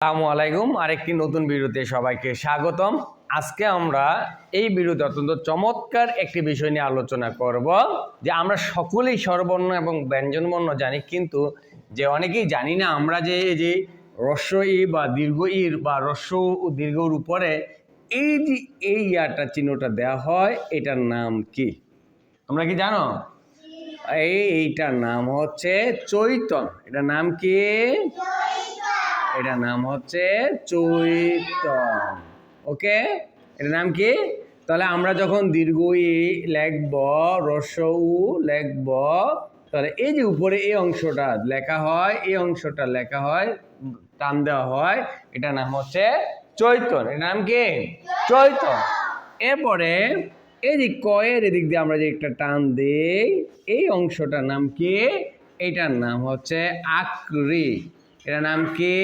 আসসালামু আলাইকুম। আরেকটি নতুন ভিডিওতে সবাইকে স্বাগতম। আজকে আমরা এই ভিডিওতে অত্যন্ত চমৎকার একটি বিষয় নিয়ে আলোচনা করব যে আমরা সকলেই স্বরবর্ণ এবং ব্যঞ্জনবর্ণ জানি, কিন্তু যে অনেকেই জানি না আমরা যে হ্রস্ব ই বা দীর্ঘ ইর বা হ্রস্ব ও দীর্ঘর উপরে এই যে ইয়াটা চিহ্নটা দেওয়া হয়, এটার নাম কি? তোমরা কি জানো? এইটার নাম হচ্ছে চৈতন। এটার নাম কি? এটার নাম হচ্ছে চৈতন। ওকে, এটার নাম কি? তাহলে আমরা যখন দীর্ঘ ই লিখব, হ্রস্ব উ লিখব, তাহলে এই যে উপরে এই অংশটা লেখা হয়, এই অংশটা লেখা হয়, টান দেওয়া হয়, এটার নাম হচ্ছে চৈতন। এটার নাম কি? চৈতন। এরপরে এই যে কয়ের এদিক দিয়ে আমরা যে একটা টান দিই, এই অংশটার নাম কি? এটার নাম হচ্ছে আকরি। এটার নাম কি?